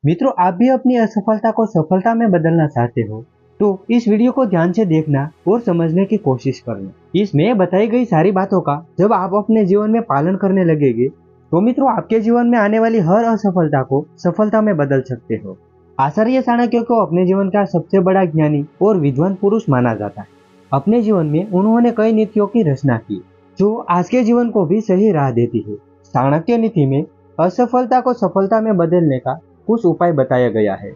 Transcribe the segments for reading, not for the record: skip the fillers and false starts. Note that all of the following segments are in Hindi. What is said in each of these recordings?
मित्रों, आप भी अपनी असफलता को सफलता में बदलना चाहते हो तो इस वीडियो को ध्यान से देखना और समझने की कोशिश करना। इसमें बताई गई सारी बातों का जब आप अपने जीवन में पालन करने लगेंगे तो मित्रों आपके जीवन में आने वाली हर असफलता को सफलता में बदल सकते हो। आचार्य चाणक्य को अपने जीवन का सबसे बड़ा ज्ञानी और विद्वान पुरुष माना जाता है। अपने जीवन में उन्होंने कई नीतियों की रचना की जो आज के जीवन को भी सही राह देती है। चाणक्य नीति में असफलता को सफलता में बदलने का कुछ उपाय बताया गया है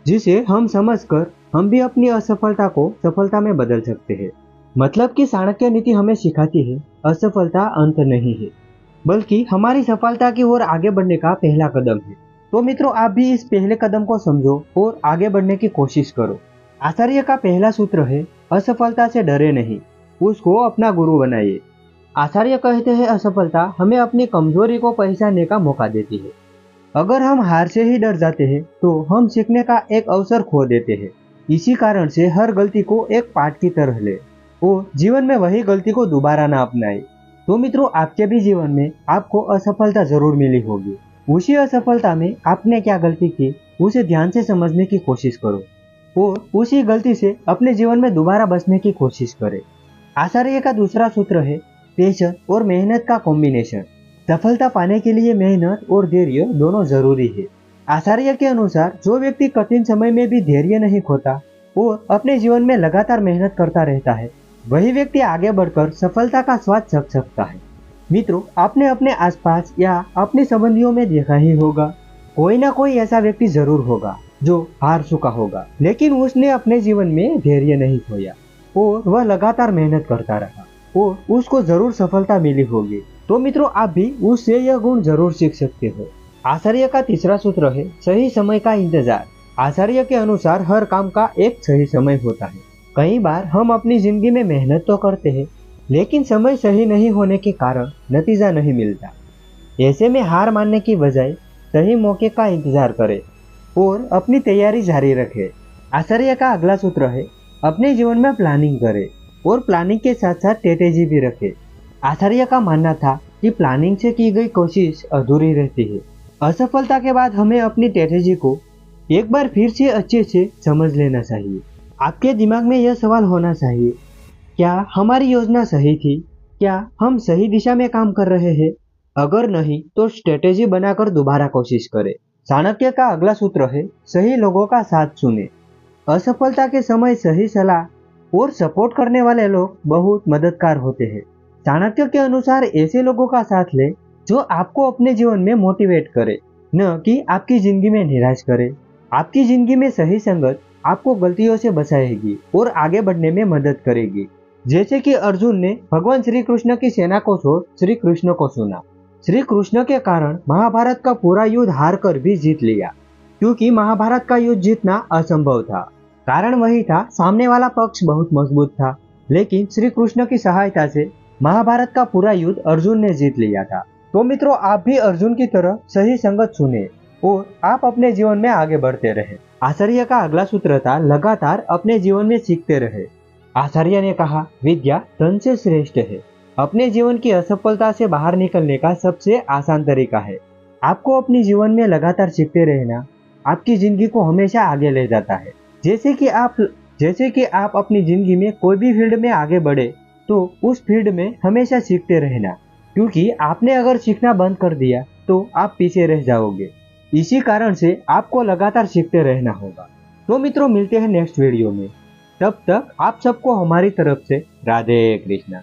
जिसे हम समझकर हम भी अपनी असफलता को सफलता में बदल सकते हैं। मतलब कि चाणक्य नीति हमें सिखाती है असफलता अंत नहीं है बल्कि हमारी सफलता की ओर आगे बढ़ने का पहला कदम है। तो मित्रों, आप भी इस पहले कदम को समझो और आगे बढ़ने की कोशिश करो। आचार्य का पहला सूत्र है असफलता से डरे नहीं, उसको अपना गुरु बनाइए। आचार्य कहते हैं असफलता हमें अपनी कमजोरी को पहचानने का मौका देती है। अगर हम हार से ही डर जाते हैं तो हम सीखने का एक अवसर खो देते हैं। इसी कारण से हर गलती को एक पाठ की तरह ले और जीवन में वही गलती को दोबारा ना अपनाए। तो मित्रों, आपके भी जीवन में आपको असफलता जरूर मिली होगी। उसी असफलता में आपने क्या गलती की उसे ध्यान से समझने की कोशिश करो और उसी गलती से अपने जीवन में दोबारा बचने की कोशिश करें। आचार्य का दूसरा सूत्र है पेशेंस और मेहनत का कॉम्बिनेशन। सफलता पाने के लिए मेहनत और धैर्य दोनों जरूरी है। आचार्य के अनुसार जो व्यक्ति कठिन समय में भी धैर्य नहीं खोता और अपने जीवन में लगातार मेहनत करता रहता है वही व्यक्ति आगे बढ़कर सफलता का स्वाद चख सकता है। मित्रों, आपने अपने आसपास या अपने संबंधियों में देखा ही होगा कोई ना कोई ऐसा व्यक्ति जरूर होगा जो हार चुका होगा लेकिन उसने अपने जीवन में धैर्य नहीं खोया और वह लगातार मेहनत करता रहा और उसको जरूर सफलता मिली होगी। तो मित्रों, आप भी उससे यह गुण जरूर सीख सकते हो। आचार्य का तीसरा सूत्र है सही समय का इंतजार। आचार्य के अनुसार हर काम का एक सही समय होता है। कई बार हम अपनी जिंदगी में मेहनत तो करते हैं लेकिन समय सही नहीं होने के कारण नतीजा नहीं मिलता। ऐसे में हार मानने की बजाय सही मौके का इंतजार करें और अपनी तैयारी जारी रखें। आचार्य का अगला सूत्र है अपने जीवन में प्लानिंग करें और प्लानिंग के साथ साथ स्ट्रेटेजी भी रखें। आचार्य का मानना था कि प्लानिंग से की गई कोशिश अधूरी रहती है। असफलता के बाद हमें अपनी स्ट्रेटेजी को एक बार फिर से अच्छे से समझ लेना चाहिए। आपके दिमाग में यह सवाल होना चाहिए, क्या हमारी योजना सही थी? क्या हम सही दिशा में काम कर रहे हैं? अगर नहीं तो स्ट्रेटेजी बनाकर दोबारा कोशिश करें। चाणक्य का अगला सूत्र है सही लोगों का साथ चुने। असफलता के समय सही सलाह और सपोर्ट करने वाले लोग बहुत मददगार होते हैं। चाणक्य के अनुसार ऐसे लोगों का साथ ले जो आपको अपने जीवन में मोटिवेट करे, न कि आपकी जिंदगी में निराश करे। आपकी जिंदगी में सही संगत आपको गलतियों से बचाएगी और आगे बढ़ने में मदद करेगी। जैसे कि अर्जुन ने भगवान श्री कृष्ण की सेना को छोड़ श्री कृष्ण को चुना। श्री कृष्ण के कारण महाभारत का पूरा युद्ध हार कर भी जीत लिया, क्योंकि महाभारत का युद्ध जीतना असंभव था। कारण वही था, सामने वाला पक्ष बहुत मजबूत था, लेकिन श्री कृष्ण की सहायता से महाभारत का पूरा युद्ध अर्जुन ने जीत लिया था। तो मित्रों, आप भी अर्जुन की तरह सही संगत चुने और आप अपने जीवन में आगे बढ़ते रहे। आचार्य का अगला सूत्र था लगातार अपने जीवन में सीखते रहे। आचार्य ने कहा विद्या धन से श्रेष्ठ है। अपने जीवन की असफलता से बाहर निकलने का सबसे आसान तरीका है। आपको अपने जीवन में लगातार सीखते रहना आपकी जिंदगी को हमेशा आगे ले जाता है। जैसे कि आप अपनी जिंदगी में कोई भी फील्ड में आगे बढ़े तो उस फील्ड में हमेशा सीखते रहना, क्योंकि आपने अगर सीखना बंद कर दिया तो आप पीछे रह जाओगे। इसी कारण से आपको लगातार सीखते रहना होगा। तो मित्रों, मिलते हैं नेक्स्ट वीडियो में। तब तक आप सबको हमारी तरफ से राधे कृष्णा।